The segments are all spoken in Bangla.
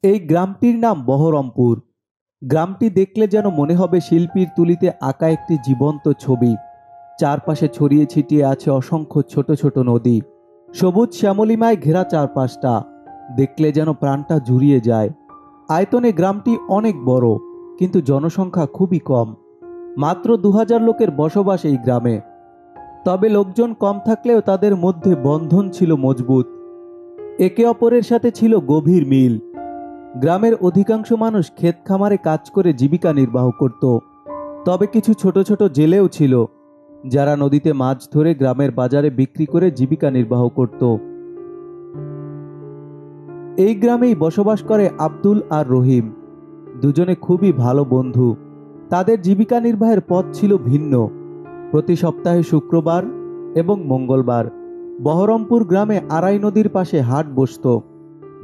এই গ্রামটির নাম বহরমপুর। গ্রামটি দেখলে যেন মনে হবে শিল্পীর তুলিতে আঁকা একটি জীবন্ত ছবি। চারপাশে ছড়িয়ে ছিটিয়ে আছে অসংখ্য ছোট ছোট নদী, সবুজ শ্যামলিমায় ঘেরা চারপাশটা দেখলে যেন প্রাণটা জুড়িয়ে যায়। আয়তনে গ্রামটি অনেক বড়, কিন্তু জনসংখ্যা খুবই কম। মাত্র 2000 লোকের বসবাস এই গ্রামে। তবে লোকজন কম থাকলেও তাদের মধ্যে বন্ধন ছিল মজবুত। একে অপরের সাথে ছিল গভীর মিল। গ্রামের অধিকাংশ মানুষ ক্ষেত খামারে কাজ করে জীবিকা নির্বাহ করত। তবে কিছু ছোট ছোট জেলেও ছিল, যারা নদীতে মাছ ধরে গ্রামের বাজারে বিক্রি করে জীবিকা নির্বাহ করত। এই গ্রামেই বসবাস করে আব্দুল আর রহিম। দুজনে খুবই ভালো বন্ধু। তাদের জীবিকা নির্বাহের পথ ছিল ভিন্ন। প্রতি সপ্তাহে শুক্রবার এবং মঙ্গলবার বহরমপুর গ্রামে আড়াই নদীর পাশে হাট বসত।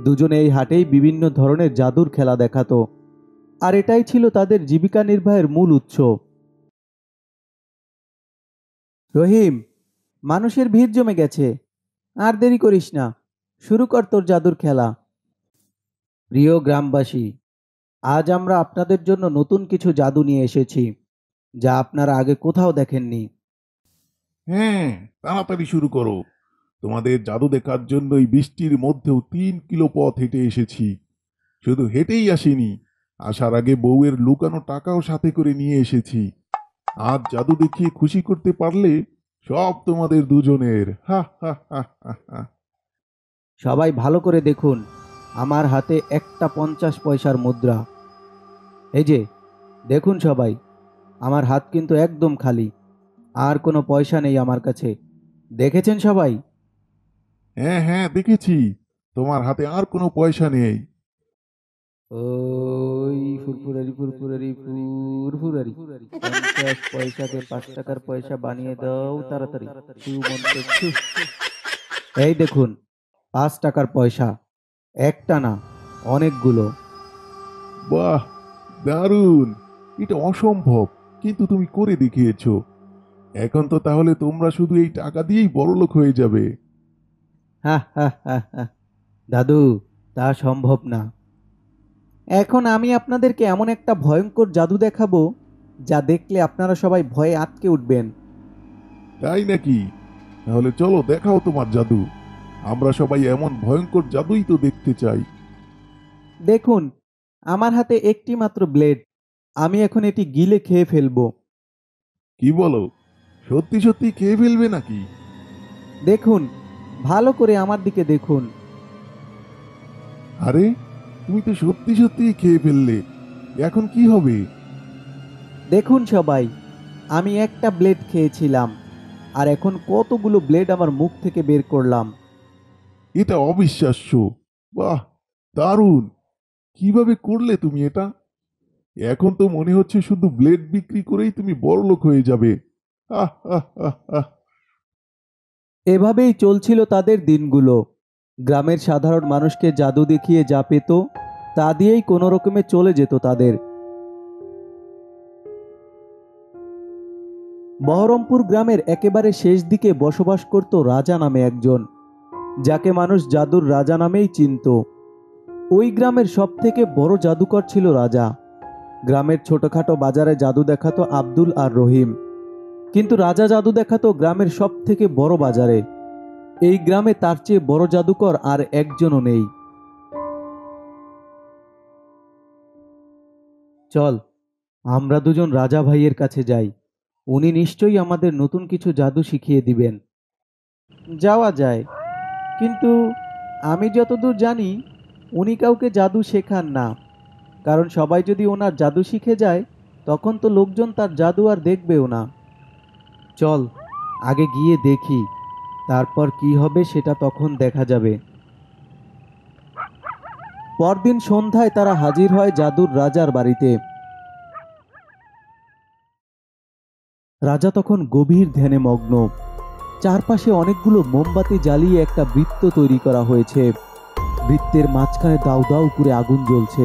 দুজনে এই হাটেই বিভিন্ন ধরনের জাদুর খেলা দেখাতো, আর এটাই ছিল তাদের জীবিকা নির্বাহের মূল উৎস। রহিম, মানুষের ভিড় জমে গেছে, আর দেরি করিস না, শুরু কর তোর জাদুর খেলা। প্রিয় গ্রামবাসী, আজ আমরা আপনাদের জন্য নতুন কিছু জাদু নিয়ে এসেছি, যা আপনারা আগে কোথাও দেখেননি। হ্যাঁ, তাড়াতাড়ি শুরু করো। তোমাদের জাদু দেখার জন্য এই বৃষ্টির মধ্যেও 3 কিলো পথ হেঁটে এসেছি। শুধু হেঁটেই আসিনি, আসার আগে বউয়ের লুকানো টাকাও সাথে করে নিয়ে এসেছি। আজ জাদু দেখিয়ে খুশি করতে পারলে সব তোমাদের দুজনের। হা হা হা হা হা। সবাই ভালো করে দেখুন, আমার হাতে একটা 50 পয়সার মুদ্রা। এই যে দেখুন সবাই, আমার হাত কিন্তু একদম খালি, আর কোনো পয়সা নেই আমার কাছে। দেখেছেন সবাই? হ্যাঁ হ্যাঁ, দেখেছি। তোমার হাতে আর কোনো পয়সা নেই। ওই ফুরফুরারি ফুরফুরারি ফুরফুরারি, 50 পয়সাকে 5 টাকার পয়সা বানিয়ে দাও তাড়াতাড়ি। ছু মন্ত্র ছু। এই দেখুন, 5 টাকার পয়সা, একটা না, অনেকগুলো। বাহ, দারুণ! এটা অসম্ভব, কিন্তু তুমি করে দেখিয়েছো। এখন তো তাহলে তোমরা শুধু এই টাকা দিয়েই বড়লোক হয়ে যাবে। হা হা হা হা। দাদু, তা সম্ভব না। এখন আমি আপনাদেরকে এমন একটা ভয়ঙ্কর জাদু দেখাবো, যা দেখলে আপনারা সবাই ভয়ে আঁতকে উঠবেন। তাই নাকি? তাহলে চলো দেখাও তোমার জাদু। আমরা সবাই এমন ভয়ঙ্কর জাদুই তো দেখতে চাই। দেখুন, আমার হাতে একটি মাত্র ব্লেড। আমি এখন এটি গিলে খেয়ে ফেলবো। কি বলো? সত্যি সত্যি খেয়ে ফেলবে নাকি? দেখুন, ভালো করে আমার দিকে দেখুন। আরে, তুমি তো সত্যি সত্যি খেয়ে ফেললে। এখন কি হবে? দেখুন সবাই, আমি একটা ব্লেড খেয়েছিলাম, আর এখন কতগুলো ব্লেড আমার মুখ থেকে বের করলাম। এটা অবিশ্বাস্য! বাহ, দারুণ! কিভাবে করলে তুমি এটা? এখন তো মনে হচ্ছে শুধু ব্লেড বিক্রি করেই তুমি বড়লোক হয়ে যাবে। আহ আহ আহ আহ। এভাবেই চলছিল তাদের দিনগুলো। গ্রামের সাধারণ মানুষকে জাদু দেখিয়ে যা পেত, তা দিয়েই কোনো রকমে চলে যেত তাদের। বহরমপুর গ্রামের একেবারে শেষ দিকে বসবাস করত রাজা নামে একজন, যাকে মানুষ জাদুর রাজা নামেই চিনত। ওই গ্রামের সবথেকে বড় জাদুকর ছিল রাজা। গ্রামের ছোটখাটো বাজারে জাদু দেখাতো আব্দুল আর রহিম, কিন্তু রাজা জাদু দেখাতো গ্রামের সবথেকে বড় বাজারে। এই গ্রামে তার চেয়ে বড় জাদুকর আর একজনও নেই। চল, আমরা দুজন রাজা ভাইয়ের কাছে যাই। উনি নিশ্চয়ই আমাদের নতুন কিছু জাদু শিখিয়ে দিবেন। যাওয়া যায়, কিন্তু আমি যতদূর জানি উনি কাউকে জাদু শেখান না। কারণ সবাই যদি ওনার জাদু শিখে যায়, তখন তো লোকজন তার জাদু আর দেখবেও না। চল, আগে গিয়ে দেখি, তারপর কি হবে সেটা তখন দেখা যাবে। পরদিন সন্ধ্যায় তারা হাজির হয় জাদুর রাজার বাড়িতে। রাজা তখন গভীর ধ্যানে মগ্ন। চারপাশে অনেকগুলো মোমবাতি জ্বালিয়ে একটা বৃত্ত তৈরি করা হয়েছে। বৃত্তের মাঝখানে দাউ দাউ করে আগুন জ্বলছে।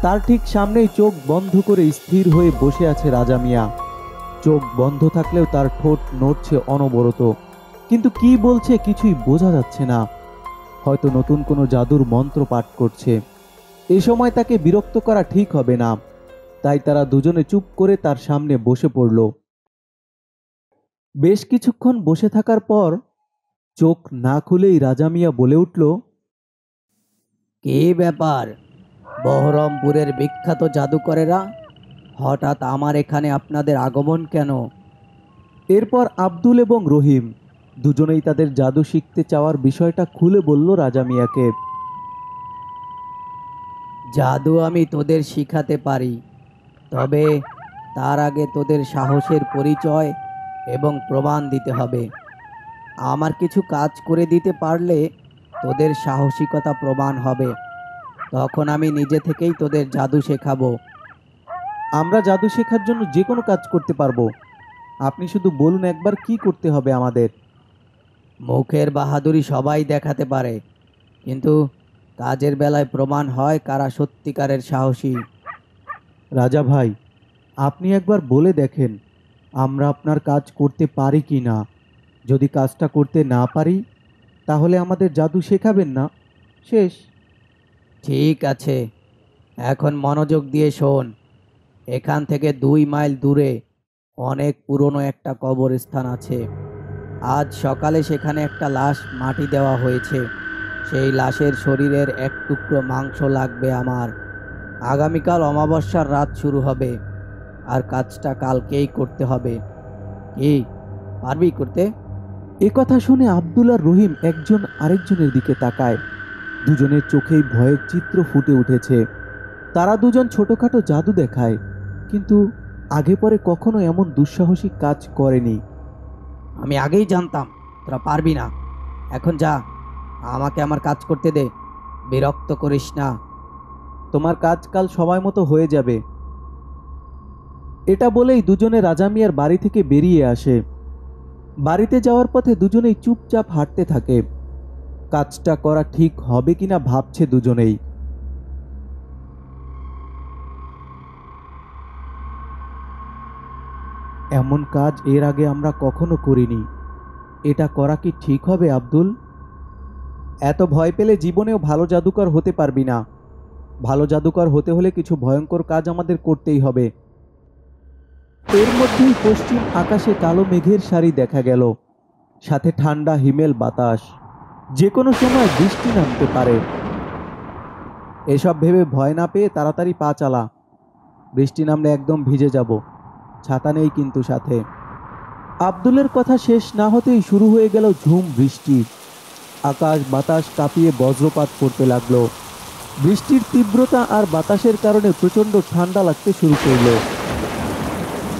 তার ঠিক সামনেই চোখ বন্ধ করে স্থির হয়ে বসে আছে রাজা মিয়া। চোখ বন্ধ থাকলেও তার ঠোঁট নড়ছে অনবরত, কিন্তু কি বলছে কিছুই বোঝা যাচ্ছে না। হয়তো নতুন কোনো জাদুর মন্ত্র পাঠ করছে। এ সময় তাকে বিরক্ত করা ঠিক হবে না, তাই তারা দুজনে চুপ করে তার সামনে বসে পড়ল। বেশ কিছুক্ষণ বসে থাকার পর চোখ না খুলেই রাজা মিয়া বলে উঠল, কি ব্যাপার, বহরমপুরের বিখ্যাত জাদুকরেরা, হঠাৎ আমার এখানে আপনাদের আগমন কেন? এরপর আব্দুল এবং রহিম দুজনেই তাদের জাদু শিখতে চাওয়ার বিষয়টা খুলে বলল রাজা মিয়াকে। জাদু আমি তোদের শিখাতে পারি, তবে তার আগে তোদের সাহসের পরিচয় এবং প্রমাণ দিতে হবে। আমার কিছু কাজ করে দিতে পারলে তোদের সাহসিকতা প্রমাণ হবে, তখন আমি নিজে থেকেই তোদের জাদু শেখাবো। আমরা জাদু শেখার জন্য যে কোনো কাজ করতে পারবো, আপনি শুধু বলুন একবার কি করতে হবে আমাদের। মুখের বাহাদুরি সবাই দেখাতে পারে, কিন্তু কাজের বেলায় প্রমাণ হয় কারা সত্যিকারের সাহসী। রাজা ভাই, আপনি একবার বলে দেখেন আমরা আপনার কাজ করতে পারি কি না। যদি কাজটা করতে না পারি তাহলে আমাদের জাদু শেখাবেন না, শেষ। ঠিক আছে, এখন মনোযোগ দিয়ে শোন। এখান থেকে 2 মাইল দূরে অনেক পুরনো একটা কবরস্থান আছে। আজ সকালে সেখানে একটা লাশ মাটি দেওয়া হয়েছে। সেই লাশের শরীরের এক টুকরো মাংস লাগবে আমার। আগামীকাল অমাবস্যার রাত শুরু হবে, আর কাজটা কালকেই করতে হবে। কি, পারবি করতে? এ কথা শুনে আব্দুল আর রহিম একজন আরেকজনের দিকে তাকায়। দুজনের চোখেই ভয়ের চিত্র ফুটে উঠেছে। তারা দুজন ছোটখাটো জাদু দেখায়, কিন্তু আগে পরে কখনো এমন দুঃসাহসিক কাজ করেনি। আমি আগেই জানতাম তোরা পারবি না। এখন যা, আমাকে আমার কাজ করতে দে, বিরক্ত করিস না। তোমার কাজ কাল সময় মতো হয়ে যাবে। এটা বলেই দুজনে রাজা মিয়ার বাড়ি থেকে বেরিয়ে আসে। বাড়িতে যাওয়ার পথে দুজনেই চুপচাপ হাঁটতে থাকে। কাজটা করা ঠিক হবে কিনা ভাবছে দুজনেই। এমন কাজ এর আগে আমরা কখনো করিনি, এটা করা কি ঠিক হবে আব্দুল? এত ভয় পেলে জীবনেও ভালো জাদুকর হতে পারবি না। ভালো জাদুকর হতে হলে কিছু ভয়ঙ্কর কাজ আমাদের করতেই হবে। এর মধ্যেই পশ্চিম আকাশে কালো মেঘের সারি দেখা গেল, সাথে ঠান্ডা হিমেল বাতাস। যে কোনো সময় বৃষ্টি নামতে পারে। এসব ভেবে ভয় না পেয়ে তাড়াতাড়ি পা চালা, বৃষ্টি নামলে একদম ভিজে যাব। ছাতা নেই কিন্তু সাথে। আব্দুলের কথা শেষ না হতেই শুরু হয়ে গেল ঝুম বৃষ্টি। আকাশ বাতাস কাঁপিয়ে বজ্রপাত পড়তে লাগলো। বৃষ্টির তীব্রতা আর বাতাসের কারণে প্রচণ্ড ঠান্ডা লাগতে শুরু করলো।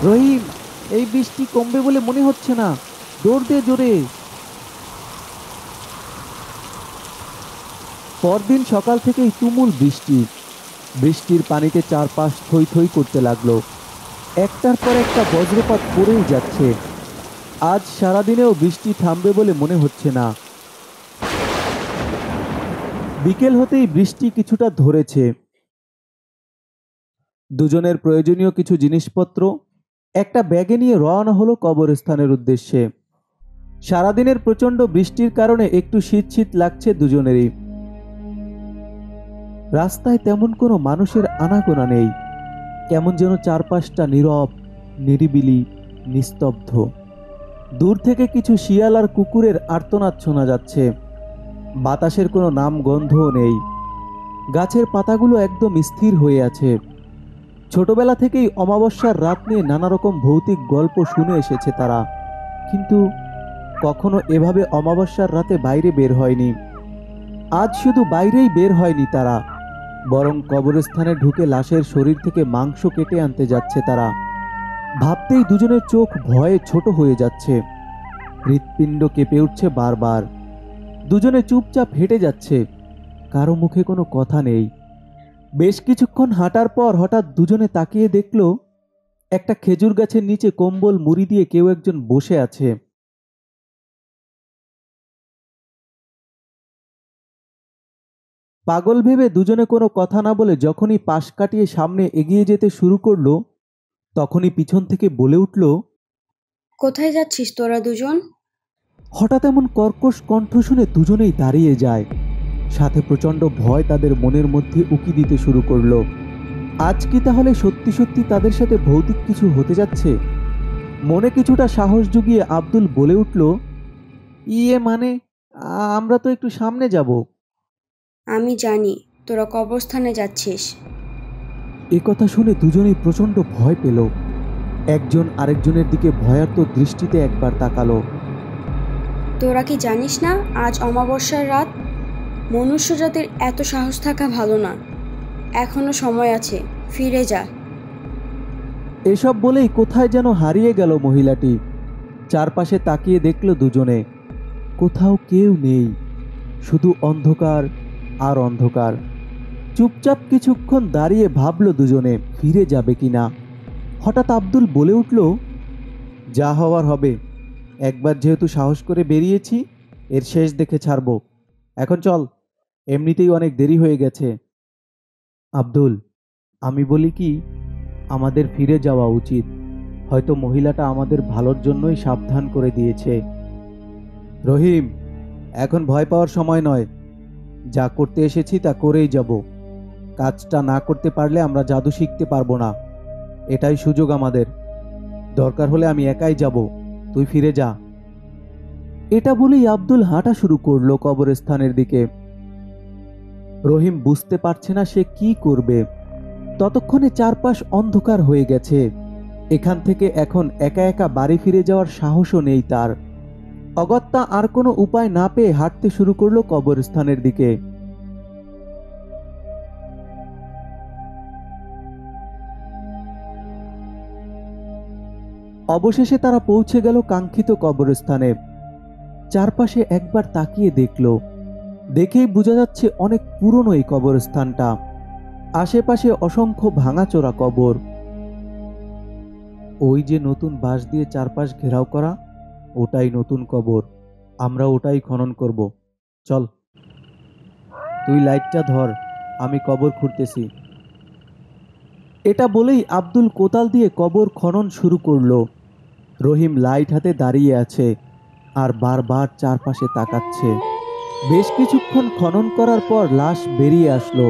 রহিম, এই বৃষ্টি কমবে বলে মনে হচ্ছে না, দৌড় দে জোরে। পরদিন সকাল থেকেই তুমুল বৃষ্টি। বৃষ্টির পানিতে চারপাশ থই থই করতে লাগলো। একটার পর একটা বজ্রপাত পড়েই যাচ্ছে। আজ সারাদিনেও বৃষ্টি থামবে বলে মনে হচ্ছে না। বিকেল হতেই বৃষ্টি কিছুটা ধরেছে। দুজনের প্রয়োজনীয় কিছু জিনিসপত্র একটা ব্যাগে নিয়ে রওনা হলো কবরস্থানের উদ্দেশ্যে। সারাদিনের প্রচণ্ড বৃষ্টির কারণে একটু শীত শীত লাগছে দুজনেরই। রাস্তায় তেমন কোনো মানুষের আনাগোনা নেই। কেমন যেন চারপাশটা নীরব, নিরিবিলি, নিস্তব্ধ। দূর থেকে কিছু শিয়াল আর কুকুরের আর্তনাদ শোনা যাচ্ছে। বাতাসের কোনো নাম গন্ধও নেই। গাছের পাতাগুলো একদম স্থির হয়ে আছে। ছোটবেলা থেকেই অমাবস্যার রাত নিয়ে নানা রকম ভৌতিক গল্প শুনে এসেছে তারা, কিন্তু কখনো এভাবে অমাবস্যার রাতে বাইরে বের হয়নি। আজ শুধু বাইরেই বের হয়নি তারা, বরং কবরস্থানে ঢুকে লাশের শরীর থেকে মাংস কেটে আনতে যাচ্ছে তারা। ভাবতেই দুজনের চোখ ভয়ে ছোট হয়ে যাচ্ছে। হৃৎপিণ্ড কেঁপে উঠছে বারবার। দুজনে চুপচাপ হেঁটে যাচ্ছে, কারো মুখে কোনো কথা নেই। বেশ কিছুক্ষণ হাঁটার পর হঠাৎ দুজনে তাকিয়ে দেখল একটা খেজুর গাছের নিচে কম্বল মুড়ি দিয়ে কেউ একজন বসে আছে। পাগল ভেবে দুজনে কোনো কথা না বলে যখনই পাশ কাটিয়ে সামনে এগিয়ে যেতে শুরু করলো, তখনই পিছন থেকে বলে উঠল, কোথায় যাচ্ছিস তোরা দুজন? হঠাৎ এমন কর্কশ কণ্ঠ শুনে দুজনেই দাঁড়িয়ে যায়। সাথে প্রচণ্ড ভয় তাদের মনের মধ্যে উকি দিতে শুরু করলো। আজ কি তাহলে সত্যি সত্যি তাদের সাথে ভৌতিক কিছু হতে যাচ্ছে? মনে কিছুটা সাহস জুগিয়ে আব্দুল বলে উঠল, ইয়ে মানে আমরা তো একটু সামনে যাব। আমি জানি তোরা কবরস্থানে যাচ্ছিস। এ কথা শুনে দুজনেই প্রচণ্ড ভয় পেল। একজন আরেকজনের দিকে ভয়ার্ত দৃষ্টিতে একবার তাকালো। তোরা কি জানিস না আজ অমাবস্যার রাত? মনুষ্য জাতির এত সাহস থাকা ভালো না। এখনো সময় আছে, ফিরে যা। এসব বলেই কোথায় যেন হারিয়ে গেল মহিলাটি। চারপাশে তাকিয়ে দেখল দুজনে, কোথাও কেউ নেই, শুধু অন্ধকার আর অন্ধকার। চুপচাপ কিছুক্ষণ দাঁড়িয়ে ভাবল দুজনে ফিরে যাবে কিনা। হঠাৎ আব্দুল বলে উঠল, যা হওয়ার হবে, একবার যেহেতু সাহস করে বেরিয়েছি, এর শেষ দেখে ছাড়ব। এখন চল, এমনিতেই অনেক দেরি হয়ে গেছে। আব্দুল, আমি বলি কি, আমাদের ফিরে যাওয়া উচিত। হয়তো মহিলাটা আমাদের ভালোর জন্যই সাবধান করে দিয়েছে। রহিম, এখন ভয় পাওয়ার সময় নয়। যা করতে এসেছি তা করেই যাব। কাজটা না করতে পারলে আমরা জাদু শিখতে পারবো না। এটাই সুযোগ আমাদের। দরকার হলে আমি একাই যাব, তুই ফিরে যা। এটা বলেই আব্দুল হাঁটা শুরু করলো কবরস্থানের দিকে। রহিম বুঝতে পারছে না সে কি করবে। ততক্ষণে চারপাশ অন্ধকার হয়ে গেছে। এখান থেকে এখন একা একা বাড়ি ফিরে যাওয়ার সাহসও নেই তার। অগত্যা আর কোনো উপায় না পেয়ে হাঁটতে শুরু করলো কবরস্থানের দিকে। অবশেষে তারা পৌঁছে গেল কাঙ্ক্ষিত কবরস্থানে। চারপাশে একবার তাকিয়ে দেখল, দেখেই বোঝা যাচ্ছে অনেক পুরনো এই কবরস্থানটা। আশেপাশে অসংখ্য ভাঙাচোরা কবর। ওই যে নতুন বাঁশ দিয়ে চারপাশ ঘেরাও করা, ওটাই নতুন কবর। আমরা ওটাই খনন করব। চল, তুই লাইটটা ধর, আমি কবর খুঁড়তেছি। এটা বলেই আব্দুল কোদাল দিয়ে কবর খনন শুরু করলো। রহিম লাইট হাতে দাঁড়িয়ে আছে আর বারবার চারপাশে তাকাচ্ছে। বেশ কিছুক্ষণ খনন করার পর লাশ বেরিয়ে আসলো।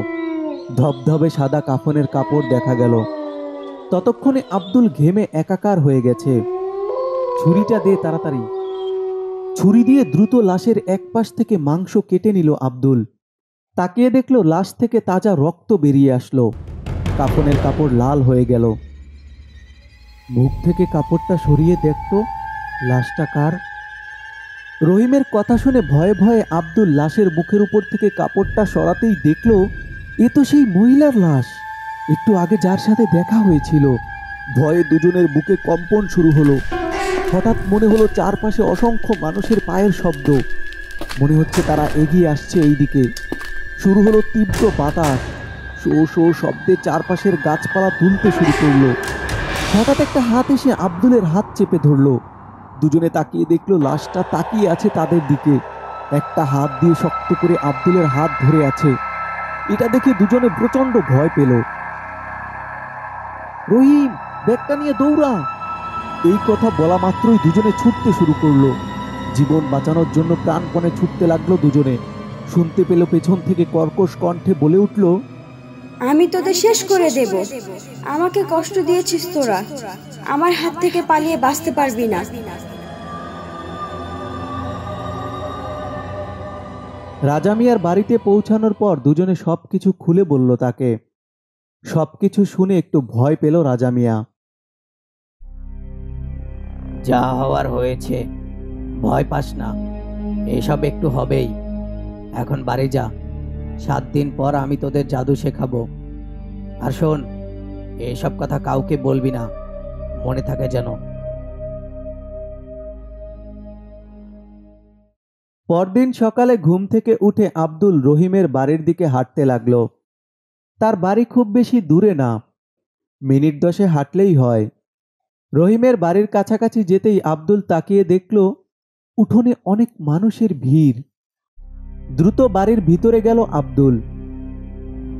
ধবধবে সাদা কাফনের কাপড় দেখা গেল। ততক্ষণে আব্দুল ঘেমে একাকার হয়ে গেছে। ছুরিটা দে তাড়াতাড়ি। ছুরি দিয়ে দ্রুত লাশের এক পাশ থেকে মাংস কেটে নিল আব্দুল। তাকিয়ে দেখল লাশ থেকে তাজা রক্ত বেরিয়ে আসলো। কাফনের কাপড় লাল হয়ে গেল। মুখ থেকে কাপড়টা সরিয়ে দেখতো লাশটা কার। রহিমের কথা শুনে ভয়ে ভয়ে আব্দুল লাশের মুখের উপর থেকে কাপড়টা সরাতেই দেখল এ তো সেই মহিলার লাশ, একটু আগে যার সাথে দেখা হয়েছিল। ভয়ে দুজনের বুকে কম্পন শুরু হলো। হঠাৎ মনে হলো চারপাশে অসংখ্য মানুষের পায়ের শব্দ। মনে হচ্ছে তারা এগিয়ে আসছে এই দিকে। শুরু হলো তীব্র বাতাস। শো শো শব্দে চারপাশের গাছপালা দুলতে শুরু করলো। হঠাৎ একটা হাত এসে আব্দুলের হাত চেপে ধরলো। দুজনে তাকিয়ে দেখলো লাশটা তাকিয়ে আছে তাদের দিকে। একটা হাত দিয়ে শক্ত করে আব্দুলের হাত ধরে আছে। এটা দেখে দুজনে প্রচন্ড ভয় পেল। রহিম, ব্যাগটা নিয়ে দৌড়া। এই কথা বলা মাত্রই দুজনে ছুটতে শুরু করলো। জীবন বাঁচানোর জন্য প্রাণপণে ছুটতে লাগলো দুজনে। শুনতে পেল পেছন থেকে কর্কশ কণ্ঠে বলে উঠল, আমি তোদের শেষ করে দেব। আমাকে কষ্ট দিয়েছিস তোরা, আমার হাত থেকে পালিয়ে বাঁচতে পারবি না। রাজা মিয়ার বাড়িতে পৌঁছানোর পর দুজনে সবকিছু খুলে বলল তাকে। সবকিছু শুনে একটু ভয় পেল রাজা মিয়া। যা হওয়ার হয়েছে, ভয় পাস না, এসব একটু হবেই। এখন বাড়ি যা, 7 দিন পর আমি তোদের জাদু শেখাবো। আর শোন, এসব কথা কাউকে বলবি না, মনে থাকে যেন। পরদিন সকালে ঘুম থেকে উঠে আব্দুল রহিমের বাড়ির দিকে হাঁটতে লাগলো। তার বাড়ি খুব বেশি দূরে না, মিনিট 10 হাঁটলেই হয়। রহিমের বাড়ির কাছাকাছি যেতেই আব্দুল তাকিয়ে দেখল উঠোনে অনেক মানুষের ভিড়। দ্রুত বাড়ির ভিতরে গেল আব্দুল।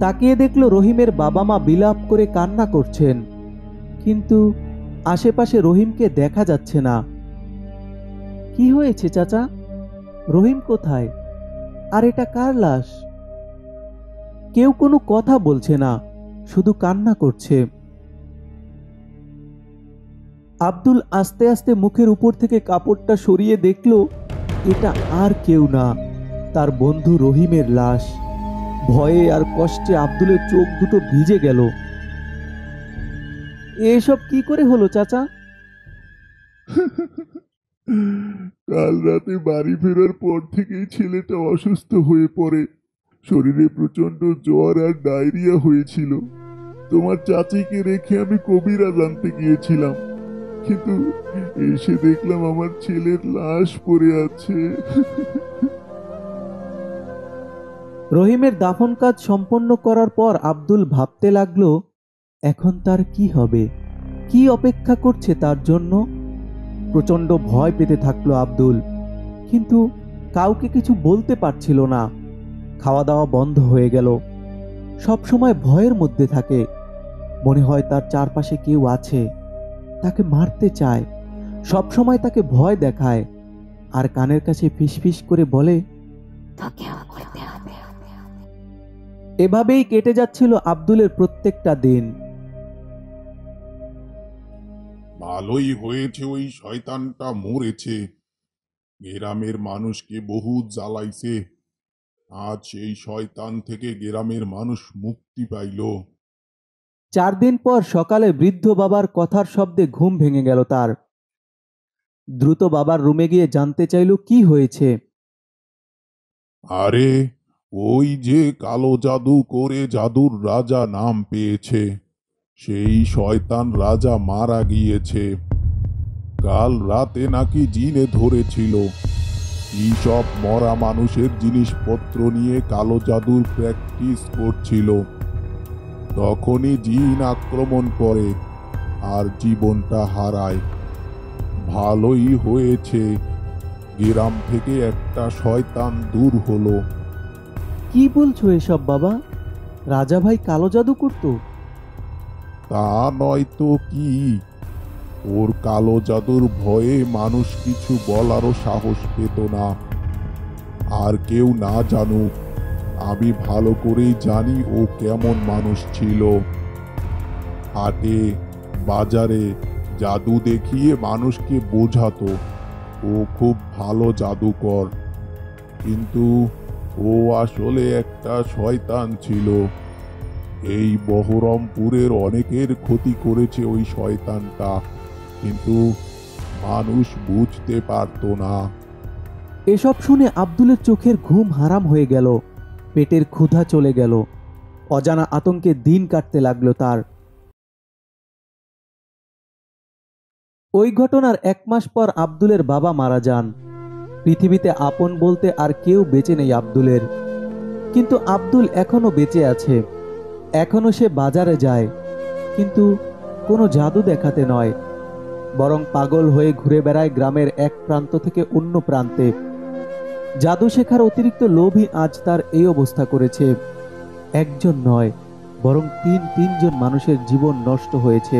তাকিয়ে দেখল রহিমের বাবা মা বিলাপ করে কান্না করছেন, কিন্তু আশেপাশে রহিমকে দেখা যাচ্ছে না। কি হয়েছে চাচা? রহিম কোথায়? আর এটা কার লাশ? কেউ কোনো কথা বলছে না, শুধু কান্না করছে। আব্দুল আস্তে আস্তে মুখের উপর থেকে কাপড়টা সরিয়ে দেখল এটা আর কেউ না, তার বন্ধু রহিমের লাশ। ভয়ে আর কষ্টে আব্দুলের চোখ দুটো ভিজে গেল। এসব কি করে হলো চাচা? কাল রাতে বাড়ি ফেরার পর থেকেই ছেলেটা অসুস্থ হয়ে পড়ে। শরীরে প্রচন্ড জ্বর আর ডায়রিয়া হয়েছিল। তোমার চাচিকে রেখে আমি কবিরাজ আনতে গিয়েছিলাম, কিন্তু এসে দেখলাম আমার ছেলের লাশ পড়ে আছে। রহিমের দাফন কাজ সম্পন্ন করার পর আব্দুল ভাবতে লাগলো এখন তার কি হবে, কি অপেক্ষা করছে তার জন্য। প্রচন্ড ভয় পেতে থাকলো আব্দুল, কিন্তু কাউকে কিছু বলতে পারছিল না। খাওয়া দাওয়া বন্ধ হয়ে গেল। সব সময় ভয়ের মধ্যে থাকে, মনে হয় তার চারপাশে কেউ আছে, তাকে মারতে চায়, সব সময় তাকে ভয় দেখায়, আর কানের কাছে ফিসফিস করে বলে এভাবেই কেটে যাচ্ছিল আব্দুলের প্রত্যেকটা দিন। ভালোই হয়েছে ওই শয়তানটা মরেছে। গ্রামের মানুষকে বহু জ্বালাইছে। আজ সেই শয়তান থেকে গ্রামের মানুষ মুক্তি পাইল। 4 দিন পর সকালে বৃদ্ধ বাবার কথার শব্দে ঘুম ভেঙে গেল তার। দ্রুত বাবার রুমে গিয়ে জানতে চাইল কি হয়েছে। আরে, ওই যে কালো জাদু করে জাদুর রাজা নাম পেয়েছে, সেই শয়তান রাজা মারা গিয়েছে। কাল রাতে নাকি জিনে ধরেছিল। কি সব মরা মানুষের জিনিসপত্র নিয়ে কালো জাদুর প্র্যাকটিস করছিল। তখনই জিন আক্রমণ করে আর জীবনটা হারায়। ভালোই হয়েছে গ্রাম থেকে একটা শয়তান দূর হলো। কি বলছো এসব বাবা? রাজা ভাই কালো জাদু করতো? তা নয় তো কি, ওর কালো জাদুর ভয়ে মানুষ কিছু বলারও সাহস পেত না। আর কেউ না জানুক, আমি ভালো করেই জানি ও কেমন মানুষ ছিল। হাটে বাজারে জাদু দেখিয়ে মানুষকে বোঝাতো ও খুব ভালো জাদুকর, কিন্তু ও আসলে একটা শয়তান ছিল। এই বহরমপুরের অনেকের ক্ষতি করেছে ওই শয়তানটা, কিন্তু মানুষ বুঝতে পারতো না। এসব শুনে আব্দুলের চোখের ঘুম হারাম হয়ে গেল, পেটের ক্ষুধা চলে গেল, অজানা আতঙ্কে দিন কাটতে লাগলো তার। ওই ঘটনার 1 মাস পর আব্দুলের বাবা মারা যান। পৃথিবীতে আপন বলতে আর কেউ বেঁচে নেই আব্দুলের, কিন্তু আব্দুল এখনো বেঁচে আছে। এখনো সে বাজারে যায়, কিন্তু কোনো জাদু দেখাতে নয়, বরং পাগল হয়ে ঘুরে বেড়ায় গ্রামের এক প্রান্ত থেকে অন্য প্রান্তে। জাদু শেখার অতিরিক্ত লোভই আজ তার এই অবস্থা করেছে। একজন নয়, বরং তিনজন মানুষের জীবন নষ্ট হয়েছে।